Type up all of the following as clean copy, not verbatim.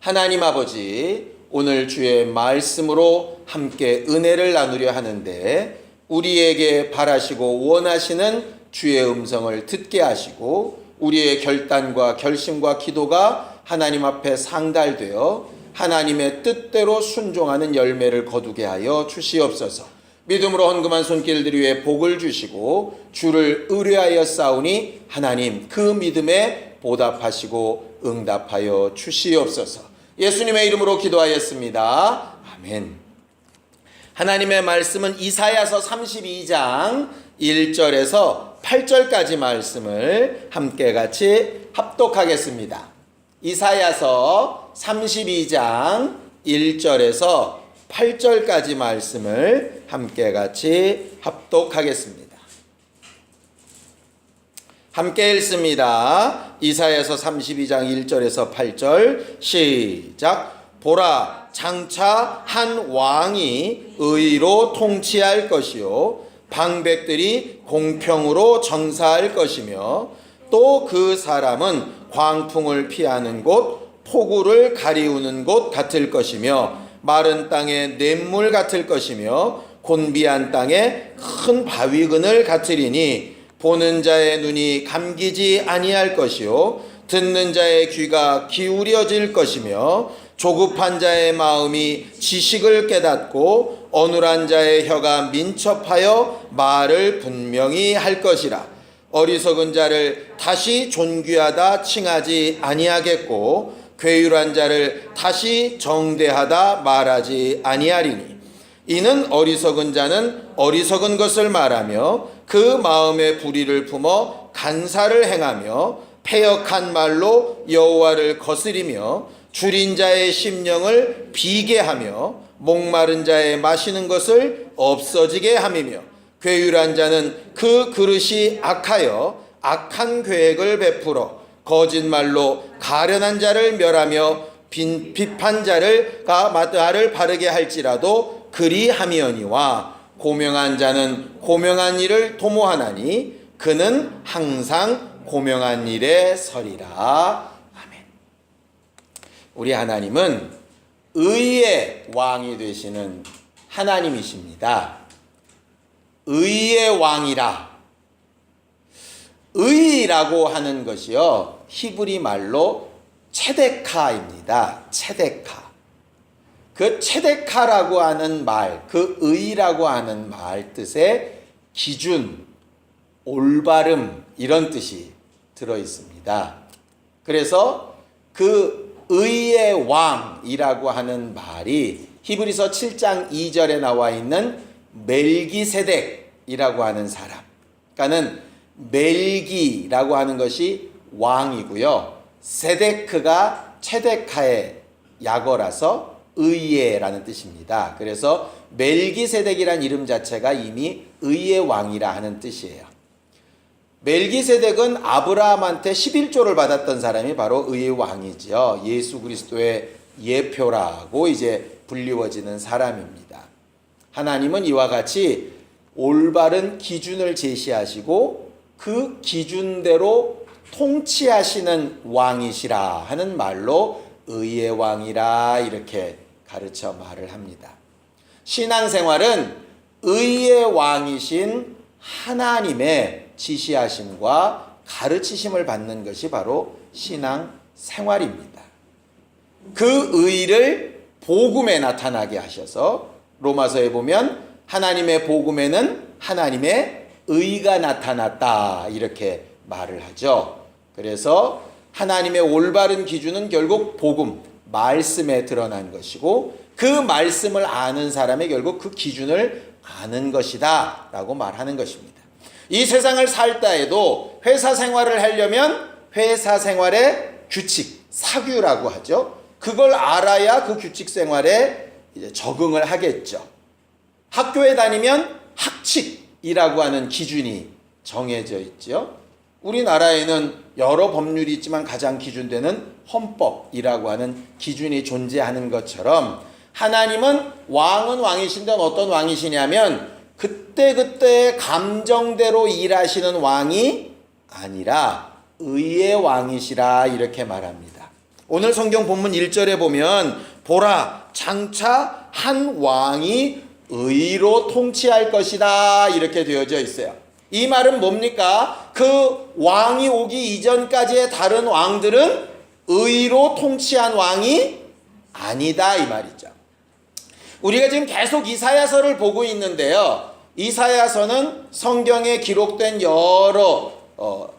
하나님 아버지, 오늘 주의 말씀으로 함께 은혜를 나누려 하는데 우리에게 바라시고 원하시는 주의 음성을 듣게 하시고 우리의 결단과 결심과 기도가 하나님 앞에 상달되어 하나님의 뜻대로 순종하는 열매를 거두게 하여 주시옵소서. 믿음으로 헌금한 손길들 위에 복을 주시고 주를 의뢰하여 싸우니 하나님 그 믿음에 보답하시고 응답하여 주시옵소서. 예수님의 이름으로 기도하였습니다. 아멘. 하나님의 말씀은 이사야서 32장 1절에서 8절까지 말씀을 함께 같이 합독하겠습니다. 이사야서 32장 1절에서 8절까지 말씀을 함께 같이 합독하겠습니다. 함께 읽습니다. 이사야서 32장 1절에서 8절 시작. 보라, 장차 한 왕이 의로 통치할 것이요 방백들이 공평으로 정사할 것이며 또 그 사람은 광풍을 피하는 곳, 폭우를 가리우는 곳 같을 것이며 마른 땅에 냇물 같을 것이며 곤비한 땅에 큰 바위근을 같으리니 보는 자의 눈이 감기지 아니할 것이요 듣는 자의 귀가 기울여질 것이며 조급한 자의 마음이 지식을 깨닫고 어눌한 자의 혀가 민첩하여 말을 분명히 할 것이라. 어리석은 자를 다시 존귀하다 칭하지 아니하겠고 괴율한 자를 다시 정대하다 말하지 아니하리니 이는 어리석은 자는 어리석은 것을 말하며 그 마음의 불의를 품어 간사를 행하며 패역한 말로 여호와를 거스리며 줄인 자의 심령을 비게 하며 목마른 자의 마시는 것을 없어지게 함이며 괴율한 자는 그 그릇이 악하여 악한 계획을 베풀어 거짓말로 가련한 자를 멸하며 비판자가 말을 바르게 할지라도 그리함이oni와 고명한 자는 고명한 일을 도모하나니 그는 항상 고명한 일에 서리라. 아멘. 우리 하나님은 의의 왕이 되시는 하나님이십니다. 의의 왕이라. 의라고 하는 것이요 히브리 말로 체데카입니다. 체데카. 그 체데카라고 하는 말, 그 의라고 하는 말 뜻에 기준, 올바름 이런 뜻이 들어 있습니다. 그래서 그 의의 왕이라고 하는 말이 히브리서 7장 2절에 나와 있는 멜기세덱이라고 하는 사람. 그러니까는 멜기라고 하는 것이 왕이고요. 세데크가 체데카의 약어라서 의예라는 뜻입니다. 그래서 멜기세덱이란 이름 자체가 이미 의의 왕이라 하는 뜻이에요. 멜기세덱은 아브라함한테 11조를 받았던 사람이 바로 의의 왕이죠. 예수 그리스도의 예표라고 이제 불리워지는 사람입니다. 하나님은 이와 같이 올바른 기준을 제시하시고 그 기준대로 통치하시는 왕이시라 하는 말로 의의 왕이라 이렇게 가르쳐 말을 합니다. 신앙생활은 의의 왕이신 하나님의 지시하심과 가르치심을 받는 것이 바로 신앙생활입니다. 그 의를 복음에 나타나게 하셔서 로마서에 보면 하나님의 복음에는 하나님의 의가 나타났다 이렇게 말을 하죠. 그래서 하나님의 올바른 기준은 결국 복음, 말씀에 드러난 것이고 그 말씀을 아는 사람이 결국 그 기준을 아는 것이다 라고 말하는 것입니다. 이 세상을 살다 해도 회사 생활을 하려면 회사 생활의 규칙, 사규라고 하죠. 그걸 알아야 그 규칙 생활에 이제 적응을 하겠죠. 학교에 다니면 학칙이라고 하는 기준이 정해져 있죠. 우리나라에는 여러 법률이 있지만 가장 기준되는 헌법이라고 하는 기준이 존재하는 것처럼 하나님은 왕은 왕이신데 어떤 왕이시냐면 그때그때 감정대로 일하시는 왕이 아니라 의의 왕이시라 이렇게 말합니다. 오늘 성경 본문 1절에 보면 보라 장차 한 왕이 의로 통치할 것이다 이렇게 되어져 있어요. 이 말은 뭡니까? 그 왕이 오기 이전까지의 다른 왕들은 의로 통치한 왕이 아니다 이 말이죠. 우리가 지금 계속 이사야서를 보고 있는데요. 이사야서는 성경에 기록된 여러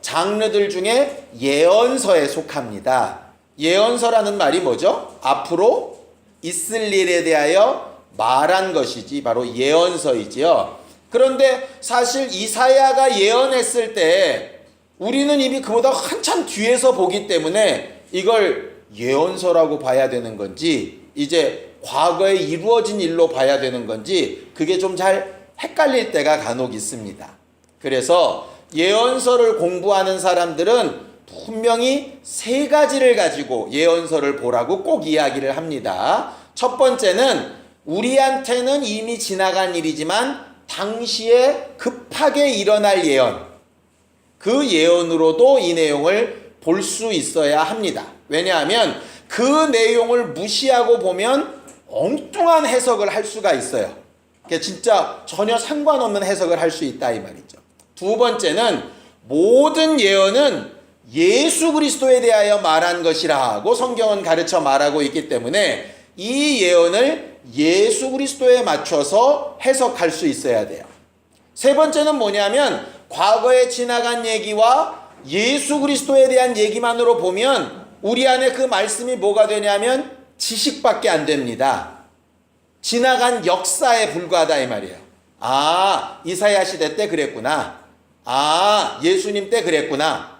장르들 중에 예언서에 속합니다. 예언서라는 말이 뭐죠? 앞으로 있을 일에 대하여 말한 것이지 바로 예언서이지요. 그런데 사실 이사야가 예언했을 때 우리는 이미 그보다 한참 뒤에서 보기 때문에 이걸 예언서라고 봐야 되는 건지 이제 과거에 이루어진 일로 봐야 되는 건지 그게 좀 잘 헷갈릴 때가 간혹 있습니다. 그래서 예언서를 공부하는 사람들은 분명히 세 가지를 가지고 예언서를 보라고 꼭 이야기를 합니다. 첫 번째는 우리한테는 이미 지나간 일이지만 당시에 급하게 일어날 예언, 그 예언으로도 이 내용을 볼 수 있어야 합니다. 왜냐하면 그 내용을 무시하고 보면 엉뚱한 해석을 할 수가 있어요. 진짜 전혀 상관없는 해석을 할 수 있다 이 말이죠. 두 번째는 모든 예언은 예수 그리스도에 대하여 말한 것이라고 성경은 가르쳐 말하고 있기 때문에 이 예언을 예수 그리스도에 맞춰서 해석할 수 있어야 돼요. 세 번째는 뭐냐면 과거에 지나간 얘기와 예수 그리스도에 대한 얘기만으로 보면 우리 안에 그 말씀이 뭐가 되냐면 지식밖에 안 됩니다. 지나간 역사에 불과하다 이 말이에요. 아, 이사야 시대 때 그랬구나. 아, 예수님 때 그랬구나.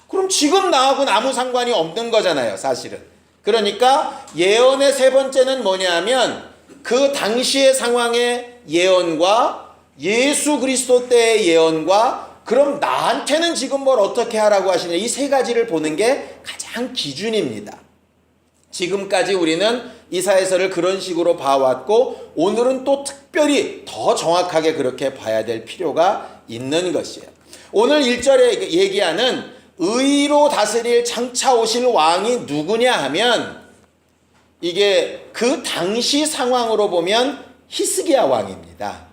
그럼 지금 나하고는 아무 상관이 없는 거잖아요, 사실은. 그러니까 예언의 세 번째는 뭐냐면 그 당시의 상황의 예언과 예수 그리스도 때의 예언과 그럼 나한테는 지금 뭘 어떻게 하라고 하시냐 이 세 가지를 보는 게 가장 기준입니다. 지금까지 우리는 이사야서를 그런 식으로 봐왔고 오늘은 또 특별히 더 정확하게 그렇게 봐야 될 필요가 있는 것이에요. 오늘 1절에 얘기하는 의로 다스릴 장차 오실 왕이 누구냐 하면 이게 그 당시 상황으로 보면 히스기야 왕입니다.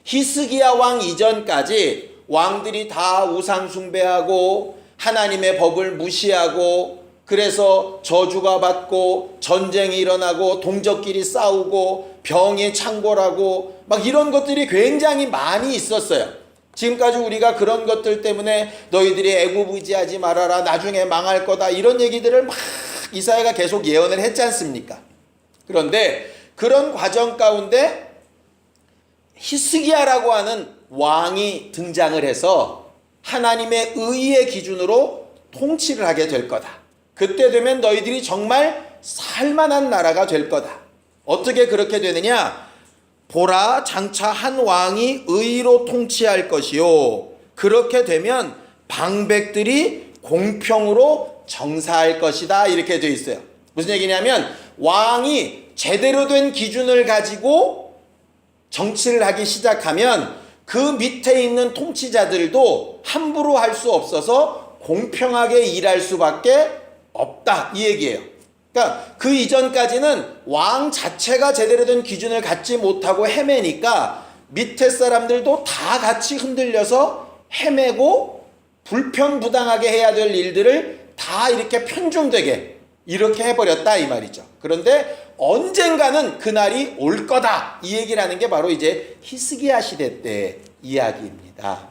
히스기야 왕 이전까지 왕들이 다 우상 숭배하고 하나님의 법을 무시하고 그래서 저주가 받고 전쟁이 일어나고 동족끼리 싸우고 병이 창궐하고 막 이런 것들이 굉장히 많이 있었어요. 지금까지 우리가 그런 것들 때문에 너희들이 애굽 의지하지 말아라 나중에 망할 거다 이런 얘기들을 막 이사야가 계속 예언을 했지 않습니까? 그런데 그런 과정 가운데 히스기야라고 하는 왕이 등장을 해서 하나님의 의의 기준으로 통치를 하게 될 거다. 그때 되면 너희들이 정말 살만한 나라가 될 거다. 어떻게 그렇게 되느냐? 보라 장차 한 왕이 의로 통치할 것이요 그렇게 되면 방백들이 공평으로 정사할 것이다 이렇게 되어 있어요. 무슨 얘기냐면 왕이 제대로 된 기준을 가지고 정치를 하기 시작하면 그 밑에 있는 통치자들도 함부로 할 수 없어서 공평하게 일할 수밖에 없다 이 얘기예요. 그러니까 그 이전까지는 왕 자체가 제대로 된 기준을 갖지 못하고 헤매니까 밑에 사람들도 다 같이 흔들려서 헤매고 불편부당하게 해야 될 일들을 다 이렇게 편중되게 이렇게 해버렸다 이 말이죠. 그런데 언젠가는 그날이 올 거다 이 얘기를 하는 게 바로 이제 히스기야 시대 때 이야기입니다.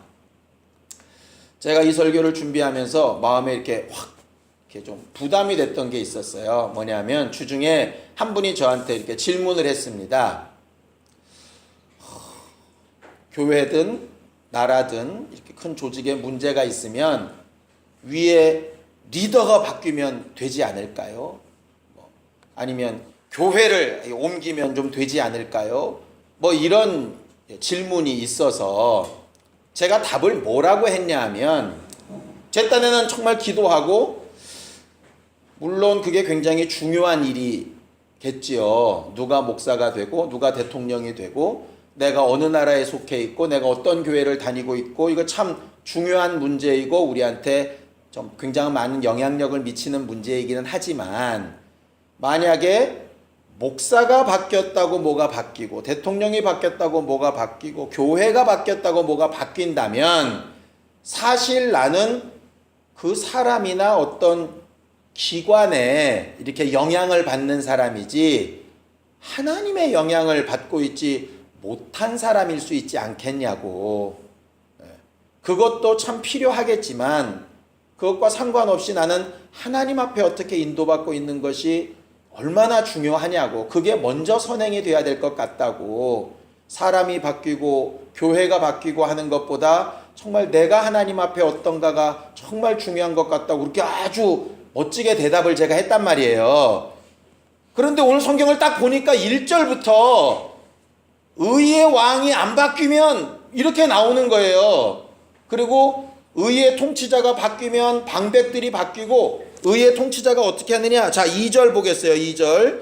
제가 이 설교를 준비하면서 마음에 이렇게 확 이렇게 좀 부담이 됐던 게 있었어요. 뭐냐면 주중에 한 분이 저한테 이렇게 질문을 했습니다. 교회든 나라든 이렇게 큰 조직에 문제가 있으면 위에 리더가 바뀌면 되지 않을까요? 아니면 교회를 옮기면 좀 되지 않을까요? 뭐 이런 질문이 있어서 제가 답을 뭐라고 했냐 하면 제 딴에는 정말 기도하고 물론 그게 굉장히 중요한 일이겠지요. 누가 목사가 되고 누가 대통령이 되고 내가 어느 나라에 속해 있고 내가 어떤 교회를 다니고 있고 이거 참 중요한 문제이고 우리한테 좀 굉장히 많은 영향력을 미치는 문제이기는 하지만 만약에 목사가 바뀌었다고 뭐가 바뀌고 대통령이 바뀌었다고 뭐가 바뀌고 교회가 바뀌었다고 뭐가 바뀐다면 사실 나는 그 사람이나 어떤 기관에 이렇게 영향을 받는 사람이지 하나님의 영향을 받고 있지 못한 사람일 수 있지 않겠냐고. 그것도 참 필요하겠지만 그것과 상관없이 나는 하나님 앞에 어떻게 인도받고 있는 것이 얼마나 중요하냐고. 그게 먼저 선행이 돼야 될 것 같다고. 사람이 바뀌고 교회가 바뀌고 하는 것보다 정말 내가 하나님 앞에 어떤가가 정말 중요한 것 같다고 그렇게 아주 멋지게 대답을 제가 했단 말이에요. 그런데 오늘 성경을 딱 보니까 1절부터 의의 왕이 안 바뀌면 이렇게 나오는 거예요. 그리고 의의 통치자가 바뀌면 방백들이 바뀌고 의의 통치자가 어떻게 하느냐. 자, 2절 보겠어요. 2절.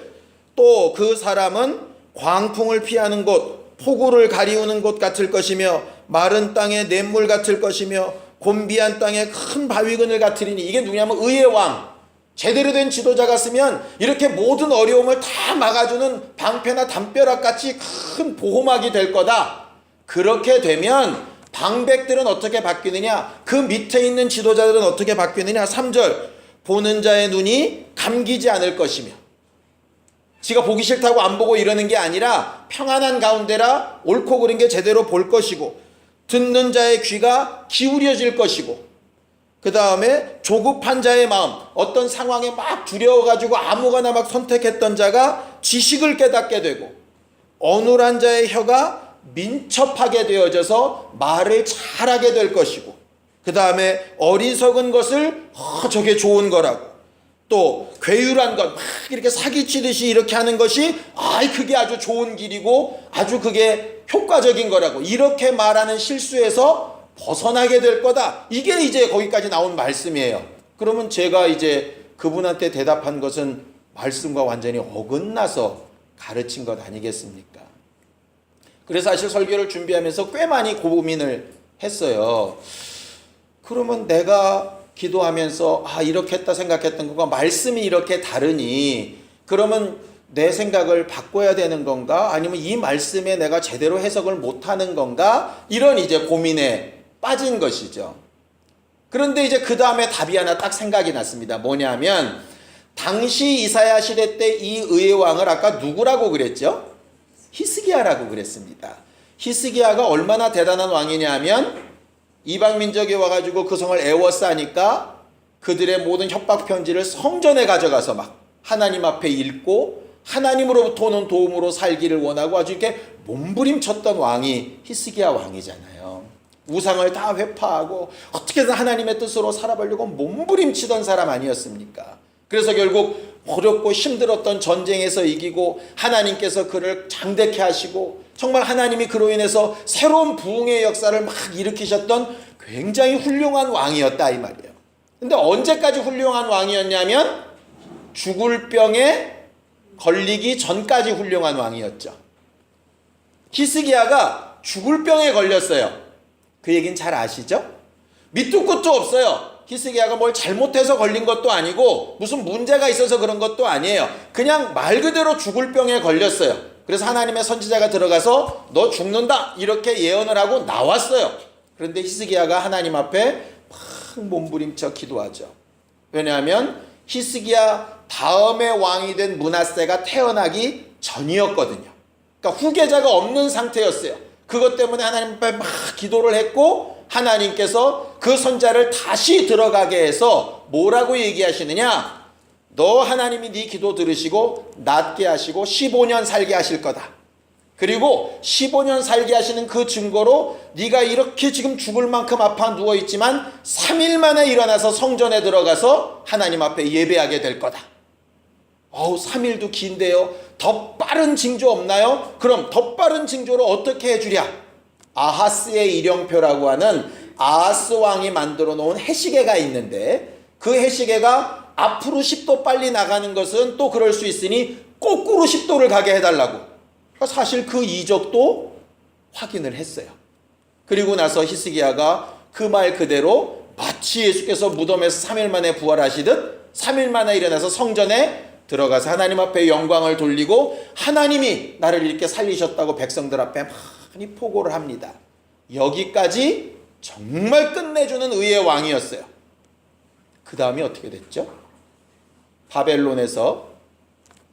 또 그 사람은 광풍을 피하는 곳, 폭우를 가리우는 곳 같을 것이며 마른 땅에 냇물 같을 것이며 곤비한 땅에 큰 바위근을 같으리니. 이게 누구냐면 의의 왕. 제대로 된 지도자가 쓰면 이렇게 모든 어려움을 다 막아주는 방패나 담벼락 같이 큰 보호막이 될 거다. 그렇게 되면 방백들은 어떻게 바뀌느냐? 그 밑에 있는 지도자들은 어떻게 바뀌느냐? 3절. 보는 자의 눈이 감기지 않을 것이며. 지가 보기 싫다고 안 보고 이러는 게 아니라 평안한 가운데라 옳고 그른 게 제대로 볼 것이고, 듣는 자의 귀가 기울여질 것이고, 그 다음에 조급한 자의 마음, 어떤 상황에 막 두려워가지고 아무거나 막 선택했던 자가 지식을 깨닫게 되고, 어눌한 자의 혀가 민첩하게 되어져서 말을 잘하게 될 것이고, 그 다음에 어리석은 것을 저게 좋은 거라고, 또 괴율한 것 막 이렇게 사기치듯이 이렇게 하는 것이 그게 아주 좋은 길이고 아주 그게 효과적인 거라고, 이렇게 말하는 실수에서 벗어나게 될 거다. 이게 이제 거기까지 나온 말씀이에요. 그러면 제가 이제 그분한테 대답한 것은 말씀과 완전히 어긋나서 가르친 것 아니겠습니까? 그래서 사실 설교를 준비하면서 꽤 많이 고민을 했어요. 그러면 내가 기도하면서 이렇게 했다 생각했던 것과 말씀이 이렇게 다르니 그러면 내 생각을 바꿔야 되는 건가? 아니면 이 말씀에 내가 제대로 해석을 못하는 건가? 이런 이제 고민에 빠진 것이죠. 그런데 이제 그 다음에 답이 하나 딱 생각이 났습니다. 뭐냐면 당시 이사야 시대 때 이 의의 왕을 아까 누구라고 그랬죠? 히스기야라고 그랬습니다. 히스기야가 얼마나 대단한 왕이냐면 이방 민족이 와가지고 그 성을 애워싸니까 그들의 모든 협박 편지를 성전에 가져가서 막 하나님 앞에 읽고 하나님으로부터 오는 도움으로 살기를 원하고 아주 이렇게 몸부림쳤던 왕이 히스기야 왕이잖아요. 우상을 다 회파하고 어떻게든 하나님의 뜻으로 살아보려고 몸부림치던 사람 아니었습니까? 그래서 결국 어렵고 힘들었던 전쟁에서 이기고 하나님께서 그를 장대케 하시고 정말 하나님이 그로 인해서 새로운 부흥의 역사를 막 일으키셨던 굉장히 훌륭한 왕이었다 이 말이에요. 근데 언제까지 훌륭한 왕이었냐면 죽을 병에 걸리기 전까지 훌륭한 왕이었죠. 히스기야가 죽을 병에 걸렸어요. 그 얘기는 잘 아시죠? 밑도 끝도 없어요. 히스기야가 뭘 잘못해서 걸린 것도 아니고 무슨 문제가 있어서 그런 것도 아니에요. 그냥 말 그대로 죽을 병에 걸렸어요. 그래서 하나님의 선지자가 들어가서 너 죽는다 이렇게 예언을 하고 나왔어요. 그런데 히스기야가 하나님 앞에 막 몸부림쳐 기도하죠. 왜냐하면 히스기야 다음에 왕이 된 므낫세가 태어나기 전이었거든요. 그러니까 후계자가 없는 상태였어요. 그것 때문에 하나님 앞에 막 기도를 했고 하나님께서 그 선자를 다시 들어가게 해서 뭐라고 얘기하시느냐? 너 하나님이 네 기도 들으시고 낫게 하시고 15년 살게 하실 거다. 그리고 15년 살게 하시는 그 증거로 네가 이렇게 지금 죽을 만큼 아파 누워있지만 3일 만에 일어나서 성전에 들어가서 하나님 앞에 예배하게 될 거다. 3일도 긴데요. 더 빠른 징조 없나요? 그럼 더 빠른 징조로 어떻게 해주랴? 아하스의 일령표라고 하는 아하스 왕이 만들어 놓은 해시계가 있는데 그 해시계가 앞으로 10도 빨리 나가는 것은 또 그럴 수 있으니 거꾸로 10도를 가게 해달라고. 사실 그 이적도 확인을 했어요. 그리고 나서 히스기야가 그 말 그대로 마치 예수께서 무덤에서 3일 만에 부활하시듯 3일 만에 일어나서 성전에 들어가서 하나님 앞에 영광을 돌리고 하나님이 나를 이렇게 살리셨다고 백성들 앞에 많이 포고를 합니다. 여기까지 정말 끝내주는 의의 왕이었어요. 그 다음에 어떻게 됐죠? 바벨론에서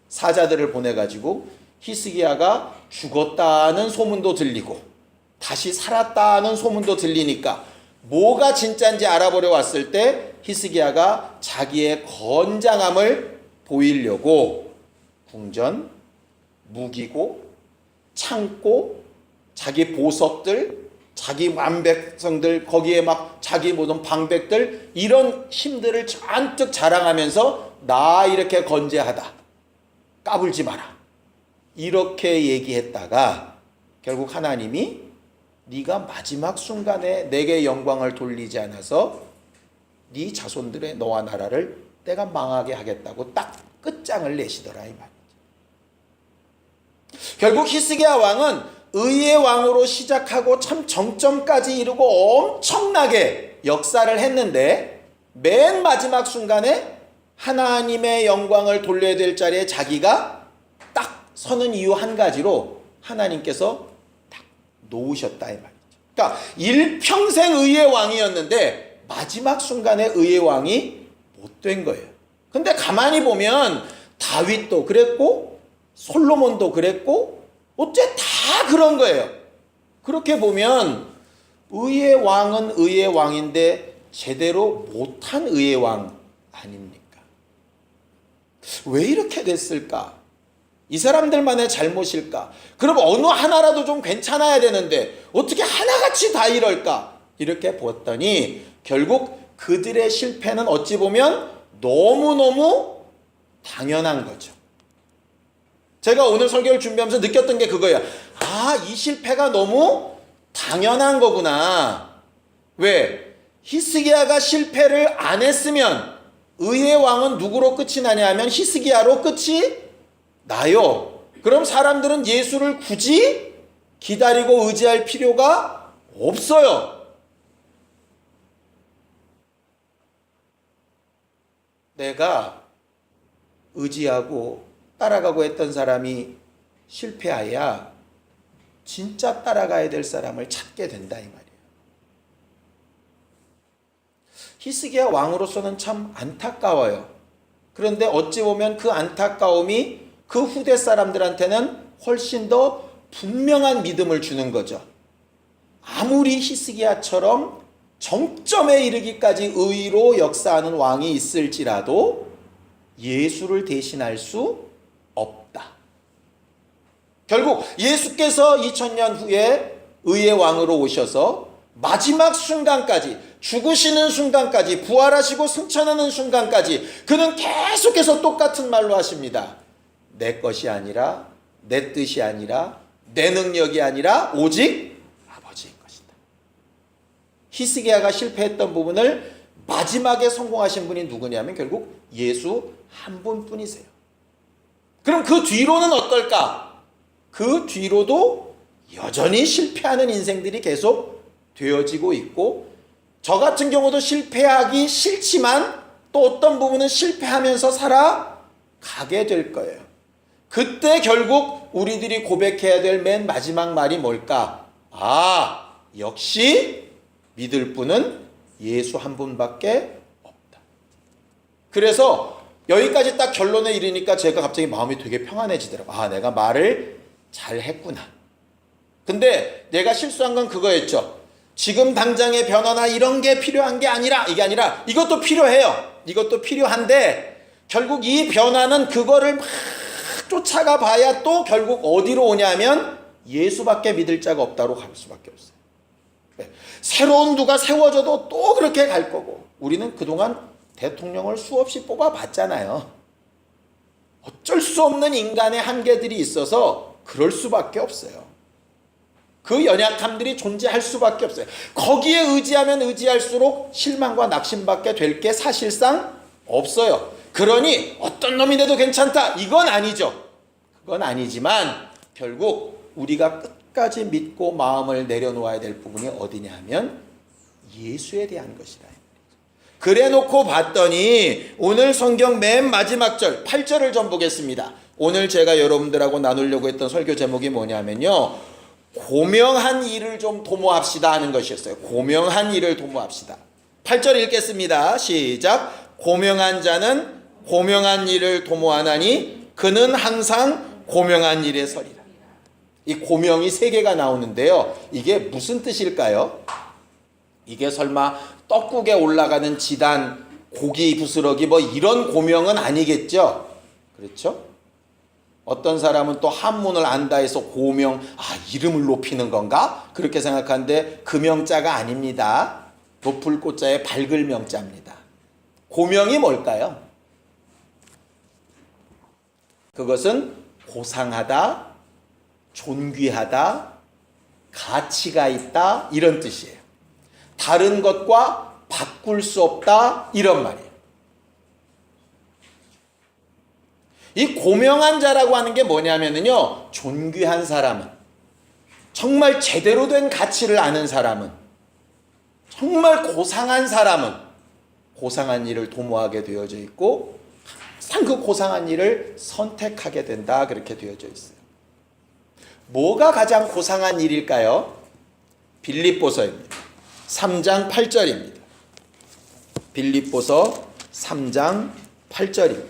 사자들을 보내가지고 히스기야가 죽었다는 소문도 들리고 다시 살았다는 소문도 들리니까 뭐가 진짜인지 알아보려 왔을 때 히스기야가 자기의 건장함을 보이려고 궁전, 무기고, 창고, 자기 보석들, 자기 만백성들, 거기에 막 자기 모든 방백들, 이런 힘들을 잔뜩 자랑하면서 나 이렇게 건재하다, 까불지 마라, 이렇게 얘기했다가 결국 하나님이 네가 마지막 순간에 내게 영광을 돌리지 않아서 네 자손들의 너와 나라를 내가 망하게 하겠다고 딱 끝장을 내시더라 이 말이죠. 결국 히스기야 왕은 의의 왕으로 시작하고 참 정점까지 이루고 엄청나게 역사를 했는데 맨 마지막 순간에 하나님의 영광을 돌려야 될 자리에 자기가 딱 서는 이유 한 가지로 하나님께서 딱 놓으셨다 이 말이죠. 그러니까 일평생 의의 왕이었는데 마지막 순간에 의의 왕이 못 된 거예요. 근데 가만히 보면 다윗도 그랬고 솔로몬도 그랬고 어째 다 그런 거예요. 그렇게 보면 의의 왕은 의의 왕인데 제대로 못한 의의 왕 아닙니까? 왜 이렇게 됐을까? 이 사람들만의 잘못일까? 그럼 어느 하나라도 좀 괜찮아야 되는데 어떻게 하나같이 다 이럴까? 이렇게 봤더니 결국 그들의 실패는 어찌 보면 너무너무 당연한 거죠. 제가 오늘 설교를 준비하면서 느꼈던 게 그거예요. 아, 이 실패가 너무 당연한 거구나. 왜? 히스기야가 실패를 안 했으면 의의 왕은 누구로 끝이 나냐 하면 히스기야로 끝이 나요. 그럼 사람들은 예수를 굳이 기다리고 의지할 필요가 없어요. 내가 의지하고 따라가고 했던 사람이 실패하야 진짜 따라가야 될 사람을 찾게 된다 이 말이에요. 히스기야 왕으로서는 참 안타까워요. 그런데 어찌 보면 그 안타까움이 그 후대 사람들한테는 훨씬 더 분명한 믿음을 주는 거죠. 아무리 히스기야처럼 정점에 이르기까지 의로 역사하는 왕이 있을지라도 예수를 대신할 수 없다. 결국 예수께서 2000년 후에 의의 왕으로 오셔서 마지막 순간까지, 죽으시는 순간까지, 부활하시고 승천하는 순간까지 그는 계속해서 똑같은 말로 하십니다. 내 것이 아니라, 내 뜻이 아니라, 내 능력이 아니라 오직 아버지의 것이다. 히스기야가 실패했던 부분을 마지막에 성공하신 분이 누구냐면 결국 예수 한 분뿐이세요. 그럼 그 뒤로는 어떨까? 그 뒤로도 여전히 실패하는 인생들이 계속 되어지고 있고, 저 같은 경우도 실패하기 싫지만 또 어떤 부분은 실패하면서 살아가게 될 거예요. 그때 결국 우리들이 고백해야 될 맨 마지막 말이 뭘까? 아, 역시 믿을 분은 예수 한 분밖에 없다. 그래서 여기까지 딱 결론에 이르니까 제가 갑자기 마음이 되게 평안해지더라고요. 아, 내가 말을 잘했구나. 근데 내가 실수한 건 그거였죠. 지금 당장의 변화나 이런 게 필요한 게 아니라, 이게 아니라 이것도 필요해요. 이것도 필요한데 결국 이 변화는 그거를 막 쫓아가 봐야 또 결국 어디로 오냐면 예수밖에 믿을 자가 없다로 갈 수밖에 없어요. 네. 새로운 누가 세워져도 또 그렇게 갈 거고, 우리는 그동안 대통령을 수없이 뽑아봤잖아요. 어쩔 수 없는 인간의 한계들이 있어서 그럴 수밖에 없어요. 그 연약함들이 존재할 수밖에 없어요. 거기에 의지하면 의지할수록 실망과 낙심밖에 될 게 사실상 없어요. 그러니 어떤 놈이 돼도 괜찮다, 이건 아니죠. 그건 아니지만 결국 우리가 끝까지 믿고 마음을 내려놓아야 될 부분이 어디냐 하면 예수에 대한 것이다. 그래 놓고 봤더니 오늘 성경 맨 마지막 절 8절을 좀 보겠습니다. 오늘 제가 여러분들하고 나누려고 했던 설교 제목이 뭐냐면요, 고명한 일을 좀 도모합시다 하는 것이었어요. 고명한 일을 도모합시다. 8절 읽겠습니다. 시작. 고명한 자는 고명한 일을 도모하나니 그는 항상 고명한 일에 서리라. 이 고명이 3개가 나오는데요, 이게 무슨 뜻일까요? 이게 설마 떡국에 올라가는 지단, 고기 부스러기 뭐 이런 고명은 아니겠죠? 그렇죠? 어떤 사람은 또 한문을 안다 해서 고명, 이름을 높이는 건가? 그렇게 생각하는데 그 명자가 아닙니다. 높을 꽃자에 밝을 명자입니다. 고명이 뭘까요? 그것은 고상하다, 존귀하다, 가치가 있다, 이런 뜻이에요. 다른 것과 바꿀 수 없다, 이런 말이에요. 이 고명한 자라고 하는 게 뭐냐면요, 존귀한 사람은, 정말 제대로 된 가치를 아는 사람은, 정말 고상한 사람은 고상한 일을 도모하게 되어져 있고 항상 그 고상한 일을 선택하게 된다, 그렇게 되어져 있어요. 뭐가 가장 고상한 일일까요? 빌립보서입니다. 3장 8절입니다. 빌립보서 3장 8절입니다.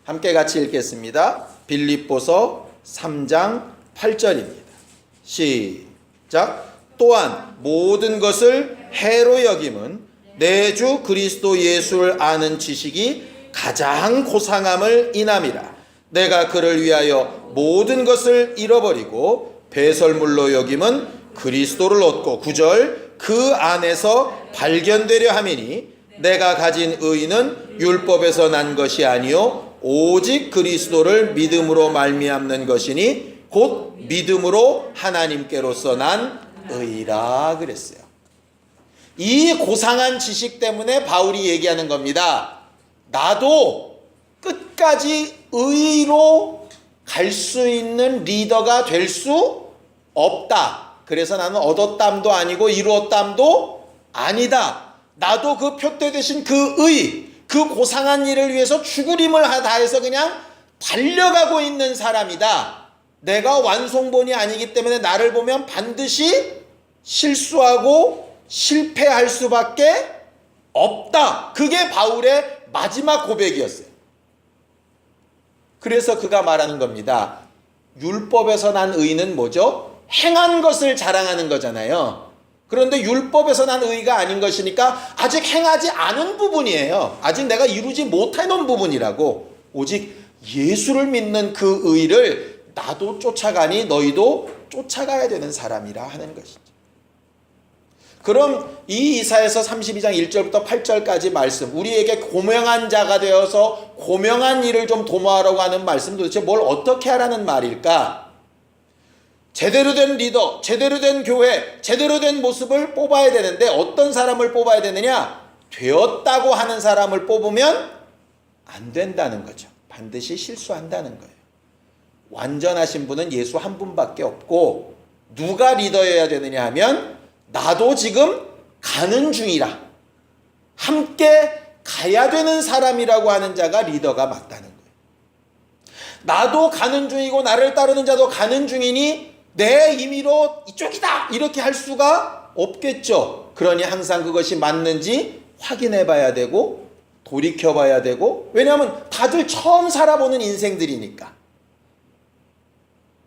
함께 같이 읽겠습니다. 빌립보서 3장 8절입니다. 시작. 또한 모든 것을 해로 여김은 내 주 그리스도 예수를 아는 지식이 가장 고상함을 인함이라. 내가 그를 위하여 모든 것을 잃어버리고 배설물로 여김은 그리스도를 얻고 9절 그 안에서 발견되려 함이니 내가 가진 의는 율법에서 난 것이 아니요 오직 그리스도를 믿음으로 말미암는 것이니 곧 믿음으로 하나님께로서 난 의라 그랬어요. 이 고상한 지식 때문에 바울이 얘기하는 겁니다. 나도 끝까지 의로 갈 수 있는 리더가 될 수 없다. 그래서 나는 얻었담도 아니고 이루었담도 아니다. 나도 그 표대 되신 그 의, 그 고상한 일을 위해서 죽을 힘을 다해서 그냥 달려가고 있는 사람이다. 내가 완성본이 아니기 때문에 나를 보면 반드시 실수하고 실패할 수밖에 없다. 그게 바울의 마지막 고백이었어요. 그래서 그가 말하는 겁니다. 율법에서 난 의는 뭐죠? 행한 것을 자랑하는 거잖아요. 그런데 율법에서 난 의가 아닌 것이니까 아직 행하지 않은 부분이에요. 아직 내가 이루지 못해놓은 부분이라고. 오직 예수를 믿는 그 의를 나도 쫓아가니 너희도 쫓아가야 되는 사람이라 하는 것이죠. 그럼 이 이사야서 32장 1절부터 8절까지 말씀, 우리에게 고명한 자가 되어서 고명한 일을 좀 도모하라고 하는 말씀, 도대체 뭘 어떻게 하라는 말일까? 제대로 된 리더, 제대로 된 교회, 제대로 된 모습을 뽑아야 되는데 어떤 사람을 뽑아야 되느냐? 되었다고 하는 사람을 뽑으면 안 된다는 거죠. 반드시 실수한다는 거예요. 완전하신 분은 예수 한 분밖에 없고, 누가 리더여야 되느냐 하면 나도 지금 가는 중이라, 함께 가야 되는 사람이라고 하는 자가 리더가 맞다는 거예요. 나도 가는 중이고 나를 따르는 자도 가는 중이니 내 임의로 이쪽이다 이렇게 할 수가 없겠죠. 그러니 항상 그것이 맞는지 확인해 봐야 되고 돌이켜 봐야 되고, 왜냐하면 다들 처음 살아보는 인생들이니까.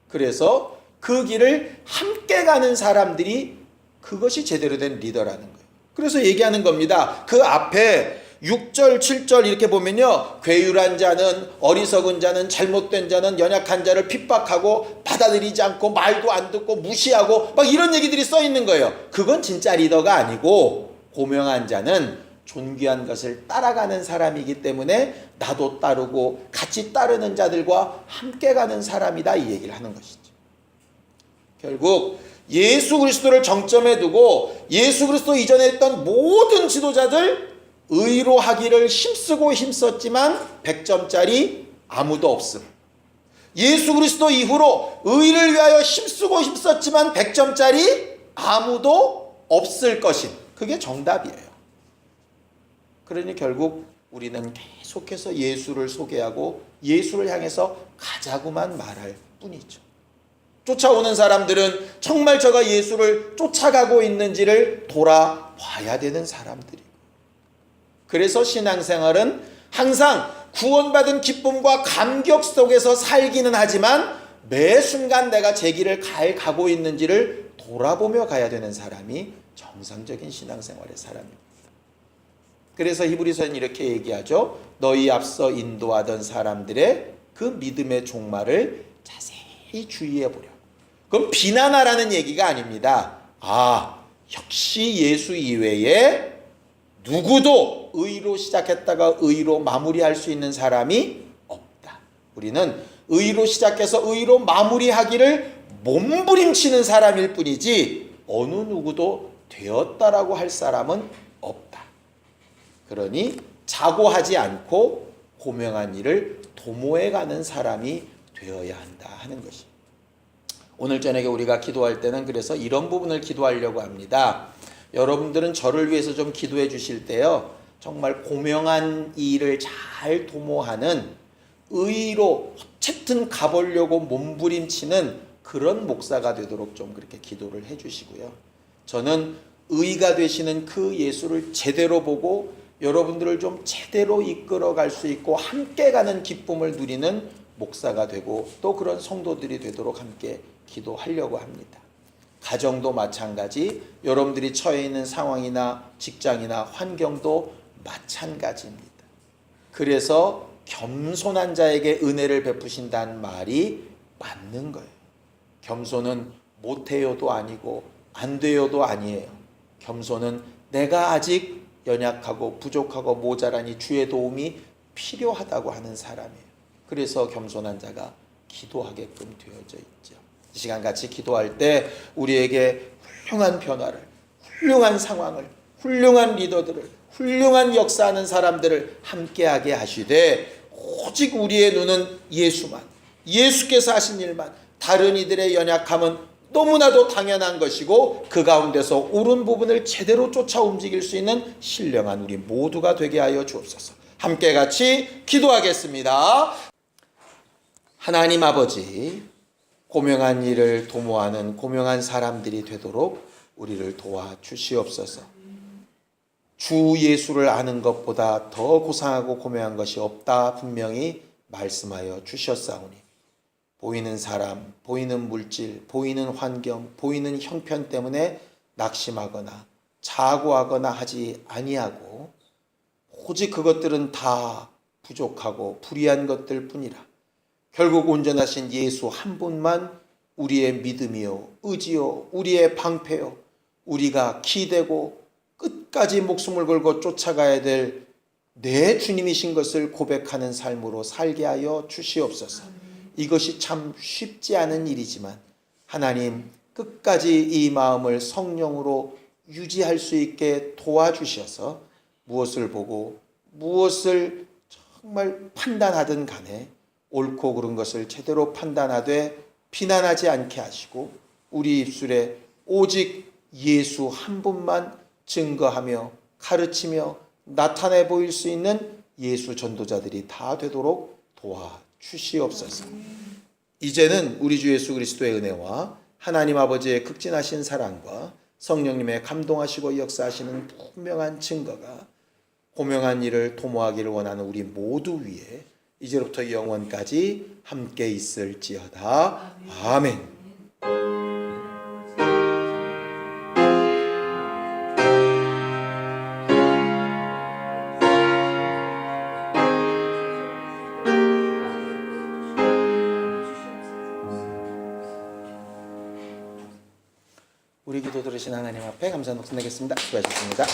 그래서 그 길을 함께 가는 사람들이 그것이 제대로 된 리더라는 거예요. 그래서 얘기하는 겁니다. 그 앞에 6절, 7절 이렇게 보면요, 괴율한 자는, 어리석은 자는, 잘못된 자는, 연약한 자를 핍박하고 받아들이지 않고 말도 안 듣고 무시하고 막 이런 얘기들이 써 있는 거예요. 그건 진짜 리더가 아니고, 고명한 자는 존귀한 것을 따라가는 사람이기 때문에 나도 따르고 같이 따르는 자들과 함께 가는 사람이다, 이 얘기를 하는 것이죠. 결국 예수 그리스도를 정점에 두고 예수 그리스도 이전에 했던 모든 지도자들 의로 하기를 힘쓰고 힘썼지만 100점짜리 아무도 없음. 예수 그리스도 이후로 의를 위하여 힘쓰고 힘썼지만 100점짜리 아무도 없을 것임. 그게 정답이에요. 그러니 결국 우리는 계속해서 예수를 소개하고 예수를 향해서 가자고만 말할 뿐이죠. 쫓아오는 사람들은 정말 저가 예수를 쫓아가고 있는지를 돌아봐야 되는 사람들이고, 그래서 신앙생활은 항상 구원받은 기쁨과 감격 속에서 살기는 하지만 매 순간 내가 제 길을 가고 있는지를 돌아보며 가야 되는 사람이 정상적인 신앙생활의 사람입니다. 그래서 히브리서는 이렇게 얘기하죠. 너희 앞서 인도하던 사람들의 그 믿음의 종말을 자세히 주의해 보려. 그럼 비난하라는 얘기가 아닙니다. 역시 예수 이외에 누구도 의로 시작했다가 의로 마무리할 수 있는 사람이 없다. 우리는 의로 시작해서 의로 마무리하기를 몸부림치는 사람일 뿐이지 어느 누구도 되었다라고 할 사람은 없다. 그러니 자고하지 않고 고명한 일을 도모해가는 사람이 되어야 한다 하는 것입니다. 오늘 저녁에 우리가 기도할 때는 그래서 이런 부분을 기도하려고 합니다. 여러분들은 저를 위해서 좀 기도해 주실 때요, 정말 고명한 일을 잘 도모하는 의로 어쨌든 가보려고 몸부림치는 그런 목사가 되도록 좀 그렇게 기도를 해 주시고요. 저는 의가 되시는 그 예수를 제대로 보고 여러분들을 좀 제대로 이끌어 갈 수 있고 함께 가는 기쁨을 누리는 목사가 되고 또 그런 성도들이 되도록 함께 기도하려고 합니다. 가정도 마찬가지, 여러분들이 처해 있는 상황이나 직장이나 환경도 마찬가지입니다. 그래서 겸손한 자에게 은혜를 베푸신다는 말이 맞는 거예요. 겸손은 못해요도 아니고 안 돼요도 아니에요. 겸손은 내가 아직 연약하고 부족하고 모자라니 주의 도움이 필요하다고 하는 사람이에요. 그래서 겸손한 자가 기도하게끔 되어져 있죠. 이 시간 같이 기도할 때 우리에게 훌륭한 변화를, 훌륭한 상황을, 훌륭한 리더들을, 훌륭한 역사하는 사람들을 함께하게 하시되 오직 우리의 눈은 예수만, 예수께서 하신 일만, 다른 이들의 연약함은 너무나도 당연한 것이고 그 가운데서 옳은 부분을 제대로 쫓아 움직일 수 있는 신령한 우리 모두가 되게 하여 주옵소서. 함께 같이 기도하겠습니다. 하나님 아버지, 고명한 일을 도모하는 고명한 사람들이 되도록 우리를 도와주시옵소서. 주 예수를 아는 것보다 더 고상하고 고명한 것이 없다 분명히 말씀하여 주셨사오니 보이는 사람, 보이는 물질, 보이는 환경, 보이는 형편 때문에 낙심하거나 자고하거나 하지 아니하고 오직 그것들은 다 부족하고 불의한 것들 뿐이라 결국 온전하신 예수 한 분만 우리의 믿음이요 의지요 우리의 방패요 우리가 기대고 끝까지 목숨을 걸고 쫓아가야 될 내 주님이신 것을 고백하는 삶으로 살게 하여 주시옵소서. 이것이 참 쉽지 않은 일이지만 하나님 끝까지 이 마음을 성령으로 유지할 수 있게 도와주셔서 무엇을 보고 무엇을 정말 판단하든 간에 옳고 그른 것을 제대로 판단하되 비난하지 않게 하시고 우리 입술에 오직 예수 한 분만 증거하며 가르치며 나타내 보일 수 있는 예수 전도자들이 다 되도록 도와주시옵소서. 이제는 우리 주 예수 그리스도의 은혜와 하나님 아버지의 극진하신 사랑과 성령님의 감동하시고 역사하시는 분명한 증거가 고명한 일을 도모하기를 원하는 우리 모두 위에 이제부터 영원까지 함께 있을지어다. 아멘. 우리 기도 들으신 하나님 앞에 감사 녹슨 내겠습니다. 수고하셨습니다.